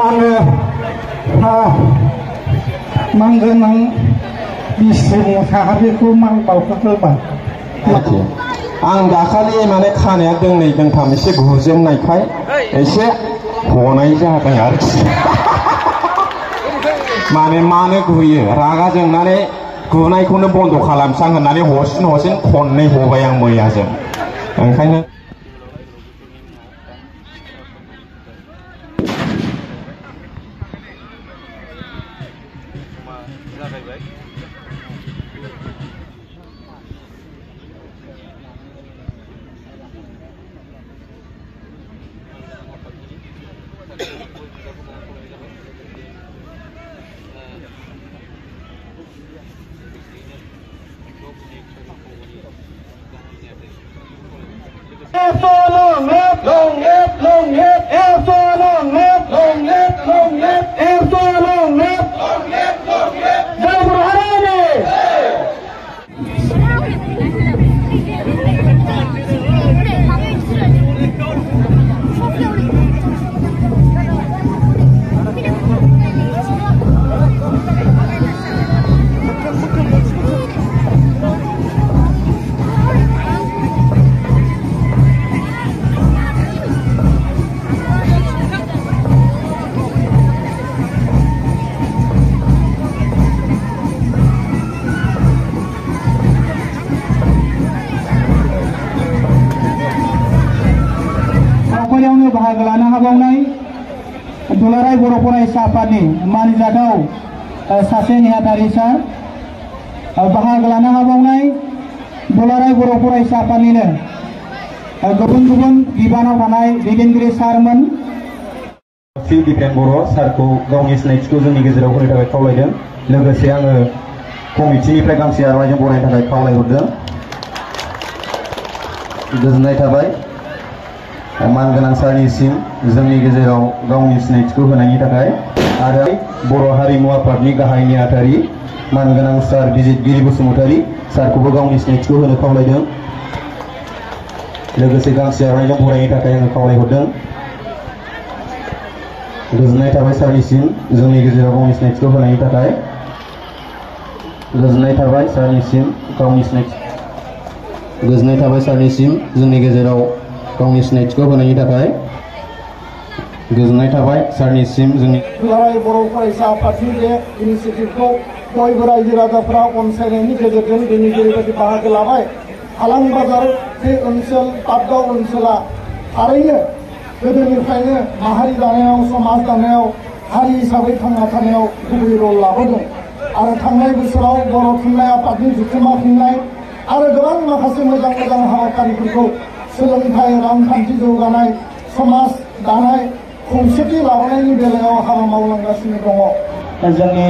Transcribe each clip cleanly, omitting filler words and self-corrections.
आङो मानगोनां बिसि मुसाहारिखौ मान बावग्रोबाय। आं दाखालि माने खानाया दोंनै दोंथाम एसे गुजेमनायखाय एसे हनाय जादों आरोखि। माने मानो गुयो रागा जोंनानै गुनायखौनो बन्द' खालामसां होननानै हरसिन खननै हबाय आं मैयाजों। ओंखायनो बाहागो लानो हाबावनाय दुलाराय बर' फरायसा आफादनि मानजाथाव सासे नेहाथारि सार, बाहागो लानो हाबावनाय दुलाराय बर' फरायसा आफादनिनो गुबुन गुबुन बिबानाव थानाय दैदेनगिरि सारमोन। श्री दिपेन बर' सारखौ गावनि सिनायथिखौ जोंनि गेजेराव होनो थाखाय खावलायदों। लोगोसे आङो कमिटिनिफ्राय गांसे आर'नाइजों बरायनो थाखाय खावलायहरदों। गोजोननाय थाबाय मानगोनां सारनिसिम जोंनि गेजेराव गावनि सिनायथिखौ होनायनि थाखाय। आरो बर' हारिमु आफादनि गाहाय नेहाथारि मानगोनां सार बिजितगिरि बसुमतारी सारखौबो गावनि सिनायथिखौ होनो खावलायदों। लोगोसे गांसे आर'नाइजों बरायनो थाखाय आङो खावलायहरदों। गोजोननाय थाबाय सारनिसिम जोंनि गेजेराव गावनि सिनायथिखौ होनायनि थाखाय। गोजोननाय थाबाय सारनिसिम गावनि सिनायथि गोजोननाय थाबाय सारनिसिम जोंनि गेजेराव गावनि सिनायथिखौ होनायनि थाखाय। गोजोननाय थाबाय सारनिसिम जोंनि दुलाराय बर' फरायसा आफादनि बे इनिसियेटिभखौ बयबो रायजो राजाफ्रा अनसायनायनि गेजेरजों दिनै जेरैबायदि बाहागो लाबाय। हालां बाजार बे ओनसोल पाटगाव ओनसोला थारैनो गोदोनिफ्रायनो माहारि दानायाव समाज दानायाव हारि हिसाबै थांना थानायाव गुबै रल लाबोदों। आरो थांनाय बोसोराव बर' थुनलाइ आफादनि जुथुम्मा खुंनाय आरो गोबां माखासे मोजां मोजां हाबाफारिफोरखौ सोलोंथाइ रांखान्थि जौगानाय समाज दानाय खौसेथि लाबोनायनि बेलायाव हाबा मावलांगासिनो दङ। जोंनि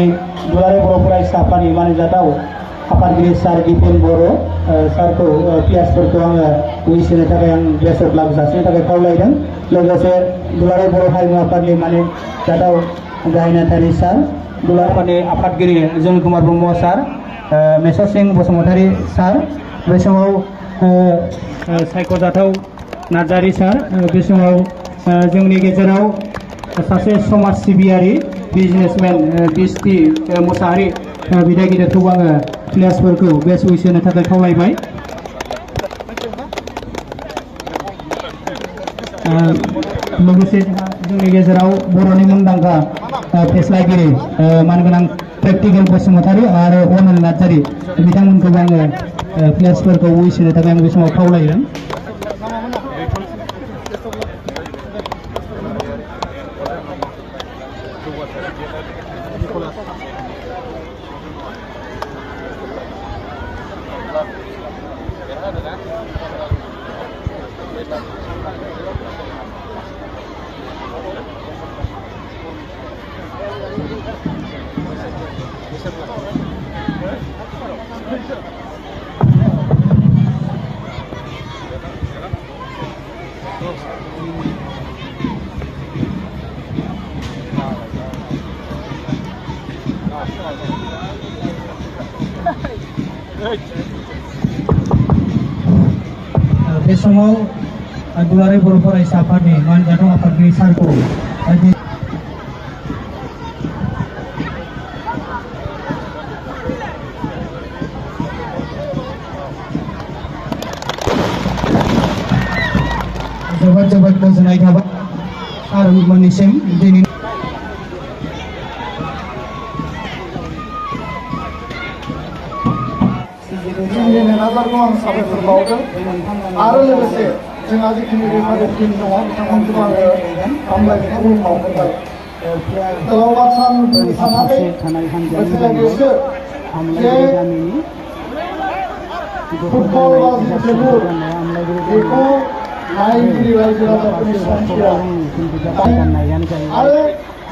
दुलाराय बर' फरायसा आफादनि मानिजाथाव आफादगिरि सार दिपेन बर' सारखौ पियासफोरखौ आङो उइस होनो थाखाय आं ड्रेस अफ लाभ जासिनो थाखाय खावलायदों। लोगोसे दुलाराय बर' हारिमु आफादनि मानिजाथाव गाहाय नेहाथारि सार, दुलाराय आफादनि आफादगिरि जन कुमार ब्रह्म सार, मेसर सिंह बसुमतारी सार, बे समाव सायख'जाथाव नार्जारी सार, बे समाव जोंनि गेजेराव सासे समाज सिबियारि बिजनेसमेन बिस्ति मुसाहारि बिदाय गिदिरखौबो आङो प्लेयार्सफोरखौ बेस्ट उइस होनो थाखाय खावलायबाय। लोगोसे जोंनि गेजेराव बर'नि मुंदांखा फेस्लागिरि मानगोनां प्रेक्टिकेल बसुमतारी आरो अनिल नार्जारी बिथांमोनखौबो आङो प्लेयार्सफोरखौ उइस होनो थाखाय आं बे समाव खावलायदों। बे समाव दुलाराय बर' फरायसा आफादनि मानजाथाव आफादगिरि सारखौ जोबोद जोबोद गोजोननाय थाबाय सारमोननिसिम दिनै जोंनि मेनेजारखौ आं साबायखर बावदों आरो लोगोसे जोंहा जिखिनि रेफारि टिम दङ बिथांमोनखौ आङो हामलायनायखौ बावहरबाय गोलाव बाथ्रा बुंनो सानाखै बोथोरा बेसो जे फुटबल बा जोलुर बेखौ नायगिरि रायजो राजाफोरनि सानथिया आरो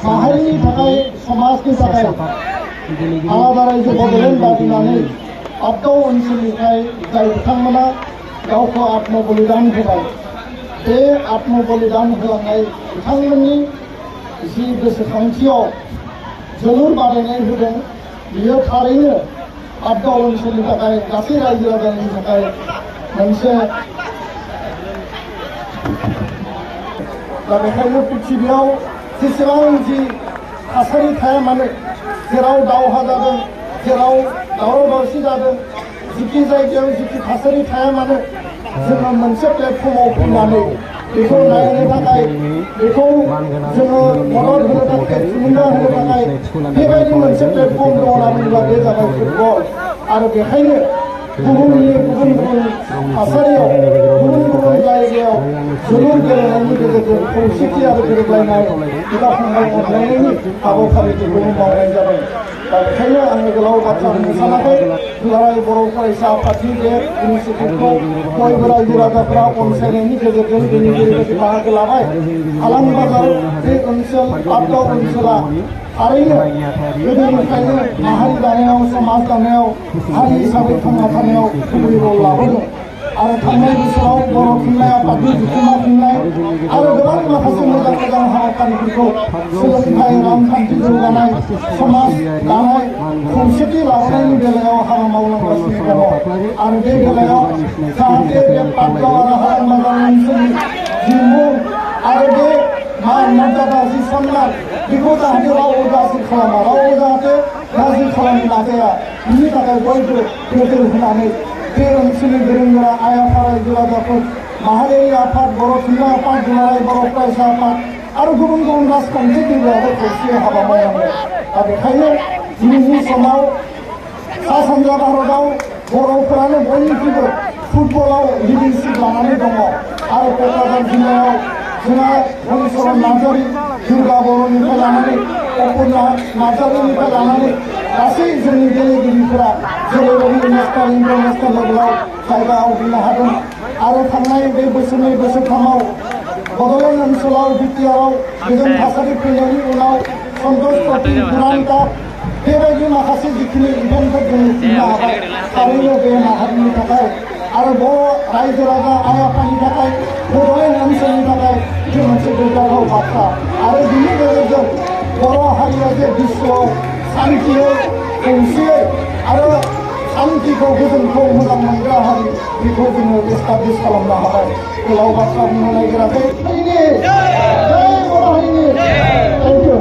माहारिनि थाखाय समाजनि थाखाय आलादा रायजो बड'लेण्ड दाबिनानै आबगाव ओनसोलनिफ्राय जाय बिथांमोना गावखौ आत्म बलिदान होबाय बे आत्म बलिदान होलांनाय बिथांमोननि जि गोसोखांथियाव जोलुर बादायनाय होदों बियो थारैनो आबगाव ओनसोलनि थाखाय गासै रायजो राजानि थाखाय मोनसे दा बेखायनो पृथिबियाव जेसेबां जि थासारि थाया मानो जेराव दावहा जादों जेराव दावराव दावसि जादों जिखि जायगायाव जिखि थासारि थाया मानो जोङो मोनसे प्लेटफर्माव फैनानै बेखौ नायनो थाखाय बेखौ जोङो मदद होनो थाखाय थुलुंगा होनो थाखाय बेबायदि मोनसे प्लेटफर्म दङ होनना बुङोब्ला बे जाबाय फुटबल आरो बेखायनो बुहुमनि गुबुन गुबुन थासारियाव गुबुन गुबुन जायगायाव जोलुर गेलेनायनि गेजेरजों खौसेथि आरो गोरोबलायनाय बिदा फंबाय अनलायनायनि हाबाफारिखौ मावनाय जादों दा बेखायनो आङो गोलाव बाथ्रा बुंनो सानाखै दुलाराय बर' फरायसा आफादनि बे इनिसियेटिभखौ बयबो रायजो राजाफोरा अनसायनायनि गेजेरजों दिनै जेरैबायदि बाहागो लाबाय हालां बाजार बे ओनसोल आबगाव ओनसोला थारैनो गोदोनिफ्रायनो माहारि दानायाव समाज दानायाव हारि हिसाबै थांना थानायाव गुबै रल लाबोदों आरो थांनाय बोसोराव बर' थुनलाइ आफादनि जथुम्मा खुंनाय आरो गोबां माखासे मोजां मोजां हाबाफारिफोरखौ सोलोंथाइ रांखान्थि जौगानाय समाज दानाय खौसेथि लाबोनायनि बेलायाव हाबा मावलांगासिनो दङ आरो बे बेलायाव जाहाथे बे आबगाव आरो हालां बाजार ओनसोलनि जि मुं आरो बे मान मर्यादा जि सन्मान बेखौ जाहाथे रावबो गाज्रि खालामा रावबो जाहाथे गाज्रि खालामनो नाजाया बिनि थाखाय बयबो नोजोर होनानै बे ओनसोलनि गोरों गोरा आइ आफा रायजो राजाफोर माहारियारि आफाद बर' थुनलाइ आफाद दुलाराय बर' फरायसा आफाद आरो गुबुन गुबुन राजखान्थिगिरिफोराबो खौसेयै हाबा मावनांगौ दा बेखायनो दिनैनि समाव सा सानजा भारताव बर'फोरानो बयनिख्रुइबो फुटबलाव लिडिंसिप लानानै दङ आरो क'क्राझार जिल्लायाव जोंहा हलिचरन नार्जारी दुर्गा बर'निफ्राय लानानै अपुर्णा नार्जारीनिफ्राय लानानै गासै जोंनि गेलेगिरिफोरा जेरैबायदि नेसनेल इन्टारनेसनेल लेभेलाव जायगा आवग्रिनो हादों आरो थांनाय बे बोसोरनै बोसोरथामाव बड'लेण्ड ओनसोलाव बिटिआरआव गोजोन थासारि फैनायनि उनाव सन्तोष ट्रफि दुरान्ड काप बेबायदि माखासे जिखिनि इभेन्टफोर जों खुंनो हाबाय थारैनो बे माहारिनि थाखाय आरो बर' रायजो राजा आइ आफानि थाखाय बड'लेण्ड ओनसोलनि थाखाय बे मोनसे गोग्गाथाव बाथ्रा आरो बिनि गेजेरजों बर' हारिया जे बिश्वआव शान्तियै खौसेयै आरो शान्तिखौ गोजोनखौ मोजां मोनग्रा हारि बेखौ जोङो एस्टाब्लिस खालामनो हाबाय गोलाव बाथ्रा बुंनो नागिराखै जय बर' हारिनि थेंक इउ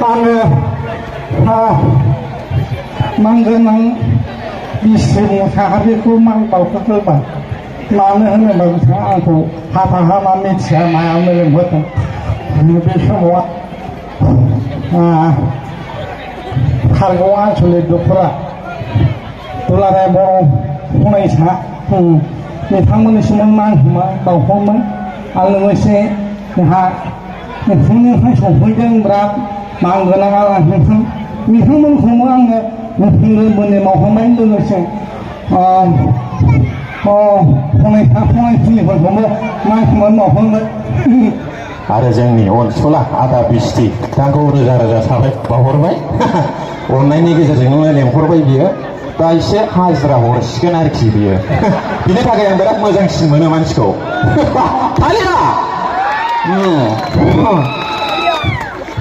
आङो मानगोनां बिस्रिनि साहाबिखौ मान बावग्रोबाय मानो होनोबा बिथाङा आंखौ हाबा हाबा मिथिया मायावनो लिंहरदों बे समाव खारगाव आनसलिक दखरा दुलाराय बर' फरायसा बिथांमोननिसिम मान बावहरमोन आरो लोगोसे जोंहा नोंथांनिफ्राय सफैदों बिराद मानगोनां आलासिफोर बिथांमोनखौबो आङो बोसोर मावखांबाय लोगोसे फरायसा फरायसुलिफोरखौबो मान सनमान बावखांबाय आरो जोंनि अनसुला आदा बिस्टि बिथांखौ रोजा रोजा साबायखर बावहरबाय अननायनि गेजेरजोंनो लेंहरबाय बियो दा एसे हाजिरा हरसिगोन आरोखि बियो बिनि थाखाय आं बिराद मोजांसिन मोनो मानसिखौ थालिया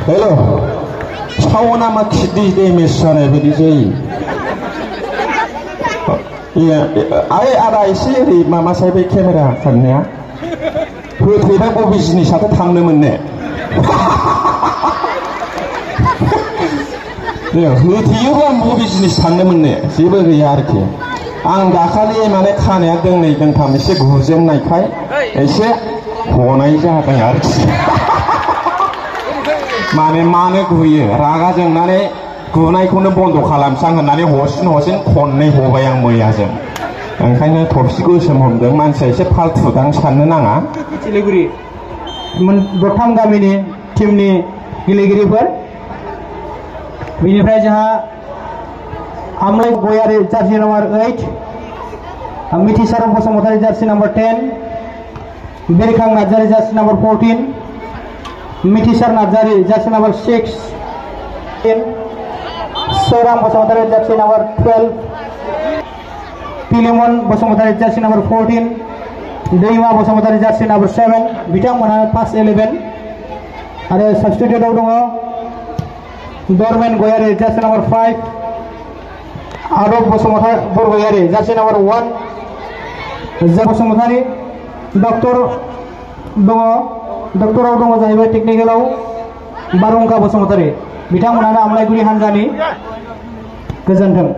हेल' सावना मा किडनि डेमेज जानाय बायदि जायो आदा एसे ओरै माबा साइड केमेरा खारनाया होथेनांगौ बिजनेसाथ' थांनो मोनने होथेयोबा बबे जिनिस थांनो मोननो जेबो गैया आरोखि आं दाखालि माने खानाया दोंनै दोंथाम एसे गुजेननायखाय एसे हनाय जादों आरोखि माने मानो गुयो रागा जोंनानै गुनायखौनो बन्द खालामसां होननानै हसिन खननै हबाय आं मैयाजों ओंखायनो थफसि गोसोम हमदों मानसिया एसे फालथुदां साननो नाङा सिलिगुरि दरथाम गामिनि टीमनि गेलेगिरिफोर बेनिफ्राय जोंहा आमलाय गयारि जार्सि नम्बर 8 मिथिसार बसुमतारी जार्सि नम्बर 10 बेरेखां नार्जारी जार्सि नम्बर 14 मिथिसार नार्जारी जार्सि नम्बर 6 सोराम बसुमतारी जार्सि नम्बर 12 पिलेमन बसुमतारी जार्सि नम्बर 14 दैमा बसुमतारी जार्सि नम्बर 7 बिथांमोनहा फार्स्ट 11 आरो साबस्टिट्युटआव दङ दरमेन गयारि जार्सि नम्बर 5 आदब बसुमतारी बरगयारि जार्सि नम्बर 1 जा बसुमतारी डक्टर दङ डक्टराव दङ जाहैबाय टेक्निकेलाव बारहुंखा बसुमतारी बिथांमोनानो आमलायगुरि हानजानि गोजोन्थों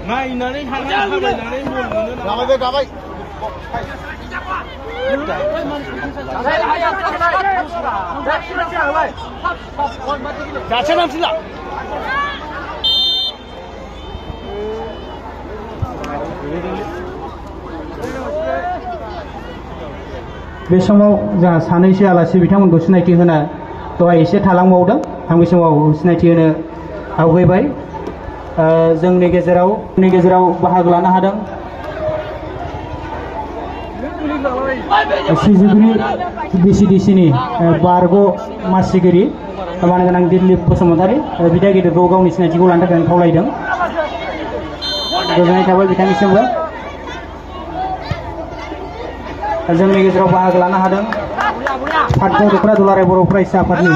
नायनानै थाबायनानै गाबाय गाबाय जासे नामसिला बे समाव जोंहा सानैसो आलासि बिथांमोनखौ सिनायथि होनो दहाय एसे थालांबावदों आं बे समाव सिनायथि होनो आवगायबाय जोंनि गेजेराव बाहागो लानो हादों सिजुगुरि बिसिडिसिनि बारग' मासिगिरि मानगोनां दिलीप बसुमतारी बिदा गिदिरखौ गावनि सिनायथिखौ लानो थाखाय खावलायदों गोजोननाय थाबाय बिथांनिसिमबो जोंनि गेजेराव बाहागो लानो हादों फाटगाव दख'रा दुलाराय बर' फरायसा आफादनि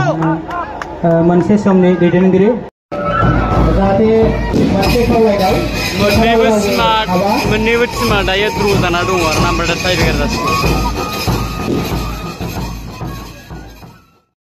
मोनसे समनि दैदेनगिरि जाहाथे मोनसे खावलायनाय मोननैबो टिमा दायो द्र' जाना दङ आरो नाम्बार टाइब्रेकार जासिगोन